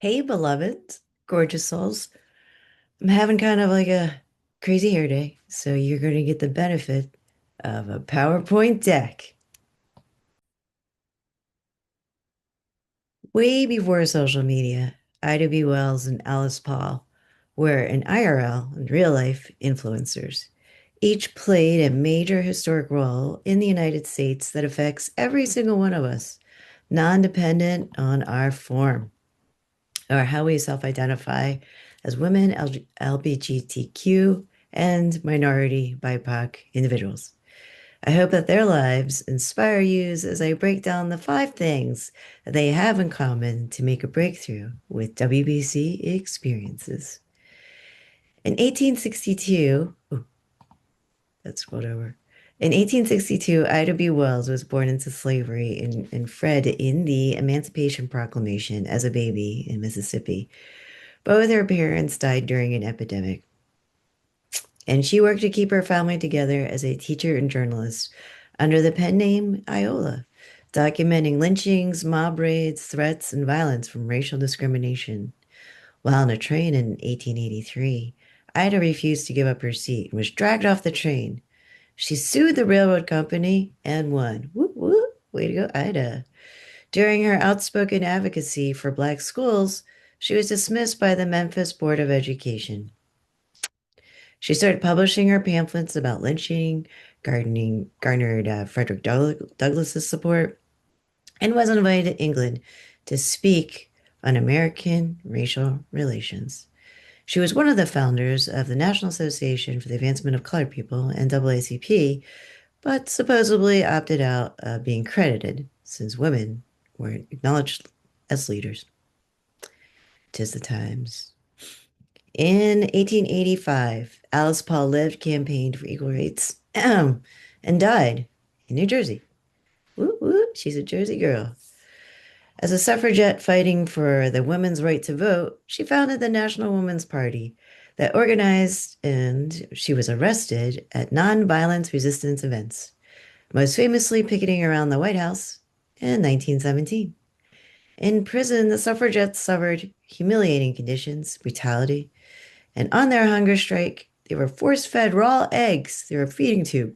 Hey, beloved, gorgeous souls. I'm having kind of like a crazy hair day, so you're going to get the benefit of a PowerPoint deck. Way before social media, Ida B. Wells and Alice Paul were in IRL and real life influencers. Each played a major historic role in the United States that affects every single one of us, non-dependent on our form or how we self-identify as women, LGBTQ, and minority BIPOC individuals. I hope that their lives inspire you as I break down the 5 things that they have in common to make a breakthrough with WBC experiences. In 1862, oh, that's scrolled over. In 1862, Ida B. Wells was born into slavery and bred in the Emancipation Proclamation as a baby in Mississippi. Both her parents died during an epidemic, and she worked to keep her family together as a teacher and journalist under the pen name Iola, documenting lynchings, mob raids, threats, and violence from racial discrimination. While on a train in 1883, Ida refused to give up her seat and was dragged off the train. She sued the railroad company and won. Whoop, whoop. Way to go, Ida. During her outspoken advocacy for black schools, she was dismissed by the Memphis Board of Education. She started publishing her pamphlets about lynching, garnered Frederick Douglass's support, and was invited to England to speak on American racial relations. She was one of the founders of the National Association for the Advancement of Colored People, NAACP, but supposedly opted out of being credited since women weren't acknowledged as leaders. Tis the times. In 1885, Alice Paul lived, campaigned for equal rights, and died in New Jersey. Woo woo, she's a Jersey girl. As a suffragette fighting for the women's right to vote, she founded the National Women's Party that organized, and she was arrested at nonviolence resistance events, most famously picketing around the White House in 1917. In prison, the suffragettes suffered humiliating conditions, brutality, and on their hunger strike, they were force-fed raw eggs through a feeding tube.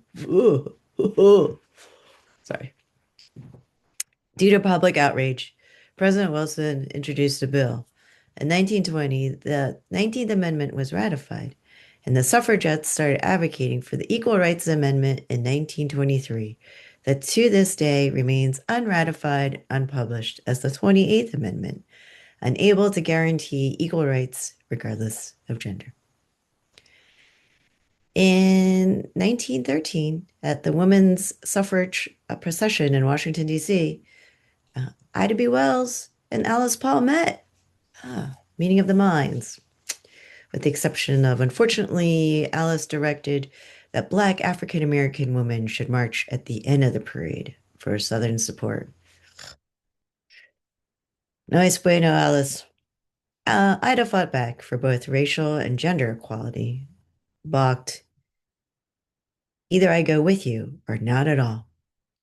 Sorry. Due to public outrage, President Wilson introduced a bill. In 1920, the 19th Amendment was ratified, and the suffragettes started advocating for the Equal Rights Amendment in 1923, that to this day remains unratified, unpublished as the 28th Amendment, unable to guarantee equal rights regardless of gender. In 1913, at the women's suffrage procession in Washington, D.C., Ida B. Wells and Alice Paul met. Meeting of the minds, with the exception of, unfortunately, Alice directed that Black African American women should march at the end of the parade for Southern support. Nice bueno, Alice. Ida fought back for both racial and gender equality, balked, either I go with you or not at all,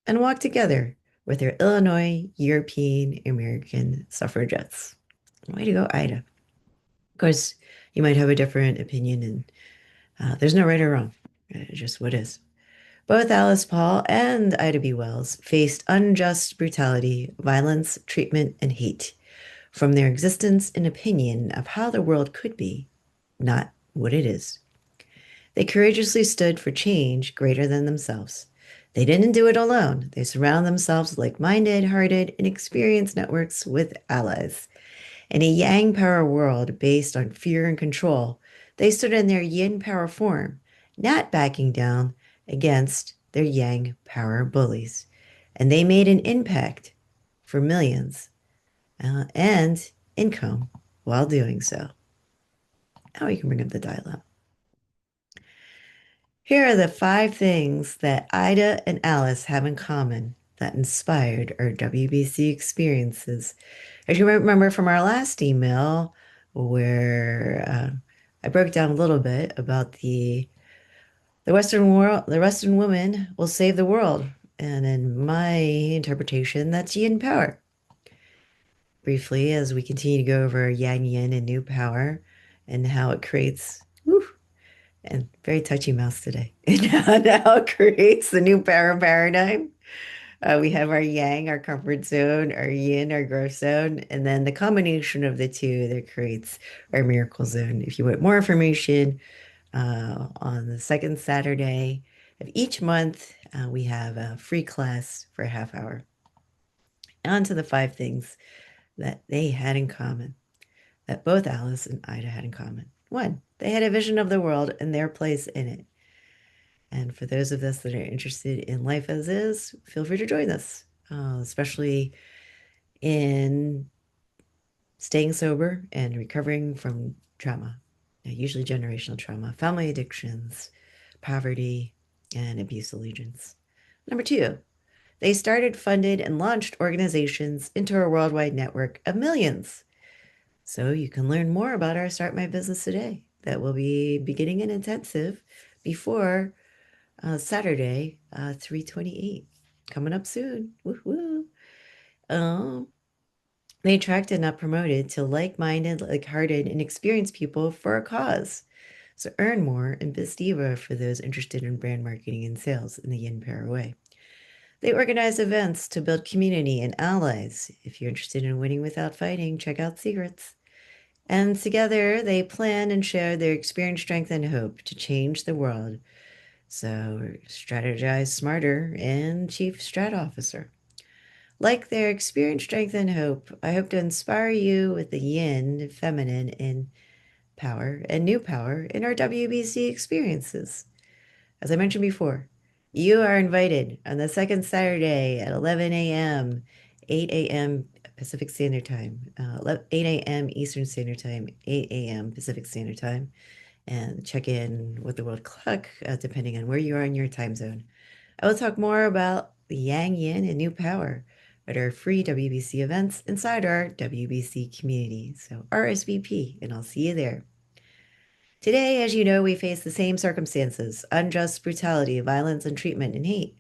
and walked together with her Illinois European American suffragettes. Way to go, Ida. Of course, you might have a different opinion, and there's no right or wrong. It's just what is. Both Alice Paul and Ida B. Wells faced unjust brutality, violence, treatment, and hate from their existence and opinion of how the world could be, not what it is. They courageously stood for change greater than themselves. They didn't do it alone. They surround themselves with like-minded, hearted, and experienced networks with allies. In a Yang Power world based on fear and control, they stood in their Yin Power form, not backing down against their Yang Power bullies. And they made an impact for millions and income while doing so. Now we can bring up the dialogue. Here are the 5 things that Ida and Alice have in common that inspired our WBC experiences. As you remember from our last email, where I broke down a little bit about the Western world, the Western woman will save the world, and in my interpretation, that's Yin Power. briefly as we continue to go over yang yin and new power and how it creates, whew, and very touchy mouse today, and how it creates the new power paradigm. We have our yang, our comfort zone, our yin, our growth zone, and then the combination of the two that creates our miracle zone. If you want more information, on the second Saturday of each month, we have a free class for a half hour. On to the five things that they had in common, that both Alice and Ida had in common. One, they had a vision of the world and their place in it. And for those of us that are interested in life as is, feel free to join us, especially in staying sober and recovering from trauma, usually generational trauma, family addictions, poverty, and abuse allegiance. Number two, they started, funded, and launched organizations into a worldwide network of millions. So you can learn more about our Start My Business Today. That will be beginning an intensive before Saturday, 3/28. Coming up soon. Woo-hoo. Um, they attracted, not promoted, to like-minded, like-hearted, and experienced people for a cause. So earn more and Biz Diva for those interested in brand marketing and sales in the Yin Power way. They organize events to build community and allies. If you're interested in winning without fighting, check out Secrets. And together they plan and share their experience, strength, and hope to change the world. So strategize smarter and Chief Strat Officer. Like their experience, strength, and hope, I hope to inspire you with the yin, feminine, in power and new power in our WBC experiences. As I mentioned before, you are invited on the second Saturday at 11 a.m., 8 a.m. Pacific Standard Time, 8 a.m. Eastern Standard Time, 8 a.m. Pacific Standard Time, and check in with the world clock, depending on where you are in your time zone. I will talk more about the Yang Yin and New Power at our free WBC events inside our WBC community. So RSVP, and I'll see you there. Today, as you know, we face the same circumstances: unjust brutality, violence, and treatment and hate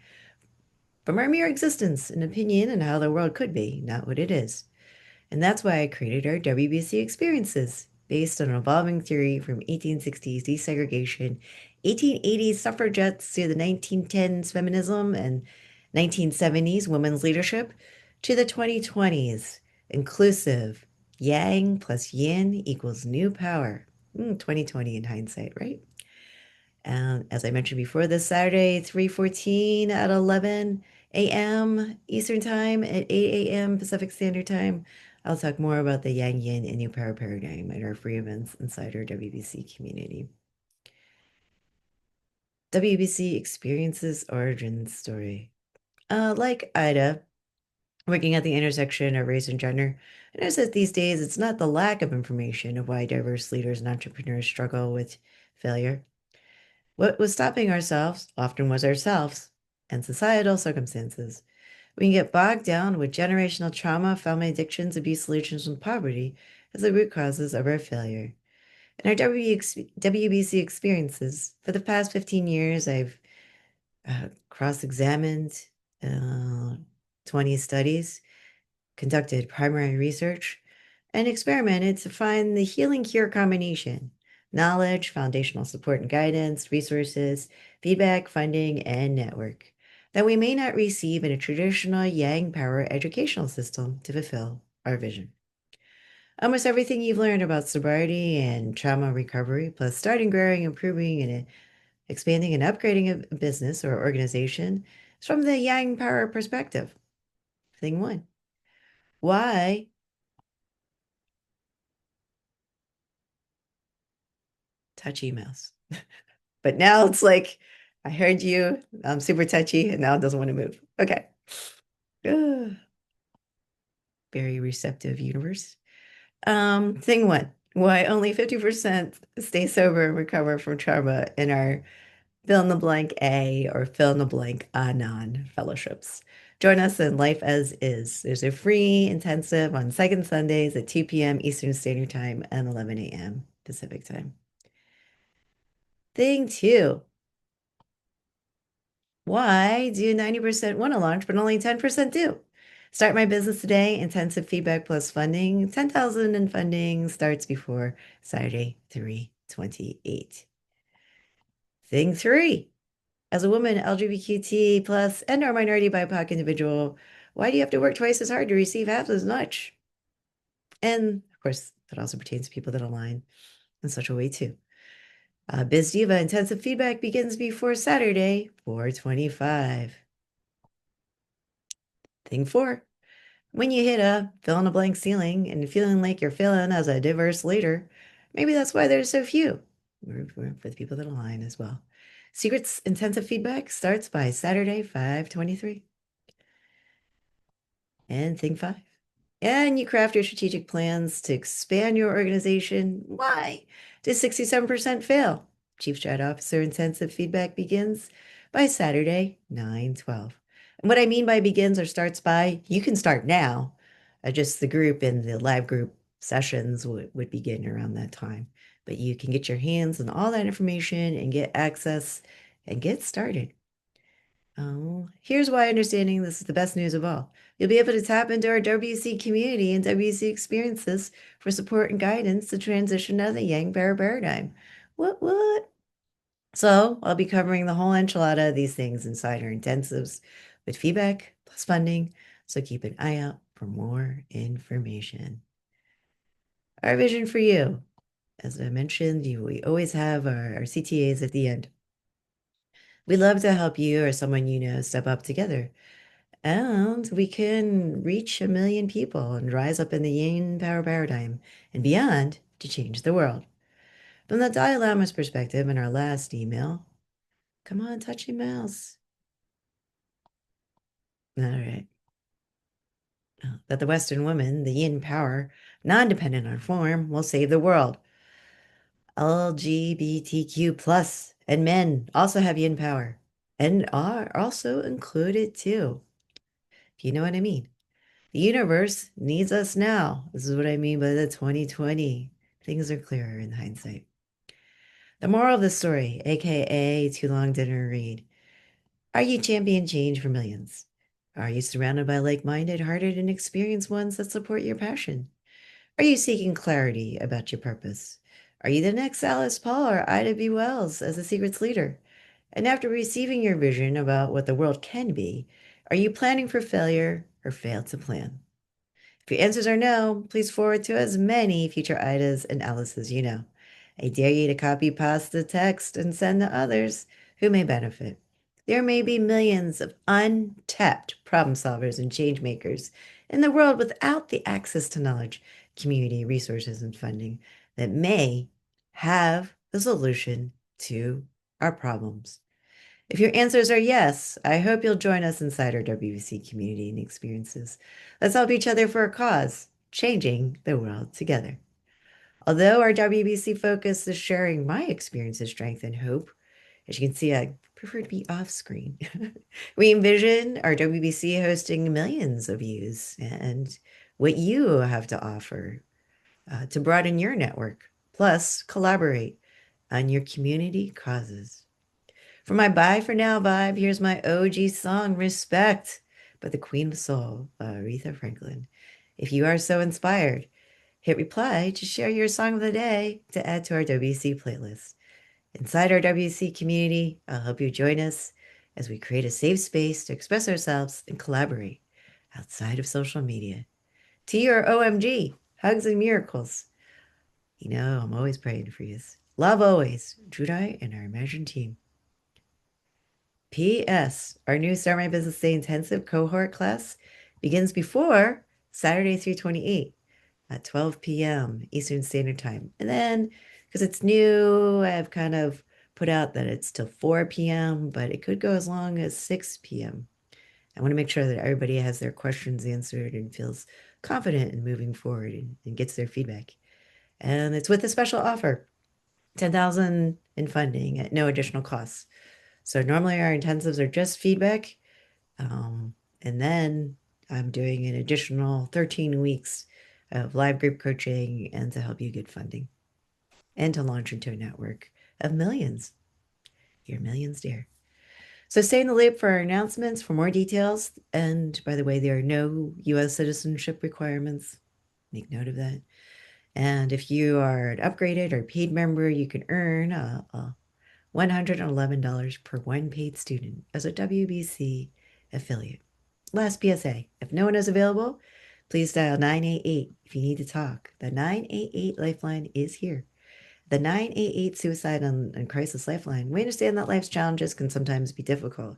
from our mere existence and opinion and how the world could be, not what it is. And that's why I created our WBC Experiences, based on an evolving theory from 1860s desegregation, 1880s suffragettes to the 1910s feminism and 1970s women's leadership to the 2020s inclusive yang plus yin equals new power. 2020 in hindsight, right? And as I mentioned before, this Saturday, 3/14 at 11 a.m. Eastern Time at 8 a.m. Pacific Standard Time, I'll talk more about the Yang Yin and New Power paradigm at our free events inside our WBC community. WBC Experiences origin story. Like Ida, working at the intersection of race and gender, I notice that these days it's not the lack of information of why diverse leaders and entrepreneurs struggle with failure. What was stopping ourselves often was ourselves and societal circumstances. We can get bogged down with generational trauma, family addictions, abuse, allegiance, and poverty as the root causes of our failure. In our WBC experiences, for the past 15 years, I've cross-examined uh, 20 studies, conducted primary research, and experimented to find the healing cure combination: knowledge, foundational support and guidance, resources, feedback, funding, and network that we may not receive in a traditional Yang Power educational system to fulfill our vision. Almost everything you've learned about sobriety and trauma recovery, plus starting, growing, improving, and expanding and upgrading a business or organization, is from the Yang Power perspective. Thing one, why touchy mouse? But now it's like, I heard you, I'm super touchy, and now it doesn't want to move. Okay. Ugh. Very receptive universe. Thing one, why only 50% stay sober and recover from trauma in our fill in the blank A or fill in the blank Anon fellowships. Join us in Life as Is. There's a free intensive on second Sundays at 2 p.m. Eastern Standard Time and 11 a.m. Pacific Time. Thing two, why do 90% want to launch, but only 10% do? Start my business today. Intensive feedback plus funding. 10,000 in funding starts before Saturday, 3/28. Thing three. As a woman, LGBTQ plus and or minority BIPOC individual, why do you have to work twice as hard to receive half as much? And of course, that also pertains to people that align in such a way too. Biz Diva intensive feedback begins before Saturday, 4/25. Thing four. When you hit a fill in a blank ceiling and feeling like you're failing as a diverse leader, maybe that's why there's so few. We're for the people that align as well. Secrets intensive feedback starts by Saturday, 5/23. And thing five. And you craft your strategic plans to expand your organization. Why does 67% fail? Chief Strat Officer intensive feedback begins by Saturday, 9/12. And what I mean by begins or starts by, you can start now. Just the group and the live group sessions would begin around that time. But you can get your hands on all that information and get access and get started. Oh, here's why understanding this is the best news of all. You'll be able to tap into our WC community and WC experiences for support and guidance to transition to the Yang Power paradigm. What? So I'll be covering the whole enchilada of these things inside our intensives with feedback plus funding. So keep an eye out for more information. Our vision for you, as I mentioned, we always have our CTAs at the end. We'd love to help you or someone you know step up together. And we can reach 1 million people and rise up in the Yin Power paradigm and beyond to change the world. From the Dalai Lama's perspective in our last email, come on, touch your mouse. All right. That the Western woman, the Yin Power, non-dependent on form, will save the world. LGBTQ plus and men also have Yin Power and are also included too. If you know what I mean. The universe needs us now. This is what I mean by the 2020. Things are clearer in hindsight. The moral of the story, aka Too Long Didn't Read. Are you champion change for millions? Are you surrounded by like-minded, hearted, and experienced ones that support your passion? Are you seeking clarity about your purpose? Are you the next Alice Paul or Ida B. Wells as a secrets leader? And after receiving your vision about what the world can be, are you planning for failure or fail to plan? If your answers are no, please forward to as many future Idas and Alices you know. I dare you to copy paste the text and send to others who may benefit. There may be millions of untapped problem solvers and change makers in the world without the access to knowledge, community, resources, and funding that may have the solution to our problems. If your answers are yes, I hope you'll join us inside our WBC community and experiences. Let's help each other for a cause, changing the world together. Although our WBC focus is sharing my experiences, strength, and hope, as you can see, I prefer to be off screen. We envision our WBC hosting millions of views and what you have to offer to broaden your network, plus collaborate on your community causes. For my bye for now vibe, here's my OG song, Respect, by the Queen of Soul, Aretha Franklin. If you are so inspired, hit reply to share your song of the day to add to our WC playlist. Inside our WC community, I'll help you join us as we create a safe space to express ourselves and collaborate outside of social media. To your OMG, hugs and miracles. You know, I'm always praying for you. Love always, Judai and our Imagine team. P.S. Our new Start My Business Day intensive cohort class begins before Saturday, 3/28 at 12 p.m. Eastern Standard Time. And then, because it's new, I've kind of put out that it's till 4 p.m., but it could go as long as 6 p.m. I want to make sure that everybody has their questions answered and feels confident in moving forward and gets their feedback. And it's with a special offer, 10,000 in funding at no additional costs. So normally our intensives are just feedback. And then I'm doing an additional 13 weeks of live group coaching and to help you get funding and to launch into a network of millions. Your millions, dear. So stay in the loop for our announcements for more details. And by the way, there are no U.S. citizenship requirements. Make note of that. And if you are an upgraded or paid member, you can earn $111 per one paid student as a WBC affiliate. Last PSA, if no one is available, please dial 988 if you need to talk. The 988 Lifeline is here. The 988 Suicide and Crisis Lifeline. We understand that life's challenges can sometimes be difficult.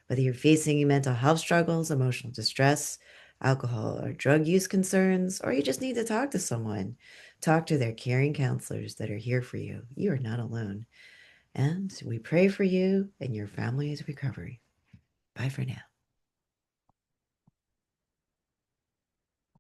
Whether you're facing mental health struggles, emotional distress, alcohol or drug use concerns, or you just need to talk to someone, talk to their caring counselors that are here for you. You are not alone. And we pray for you and your family's recovery. Bye for now.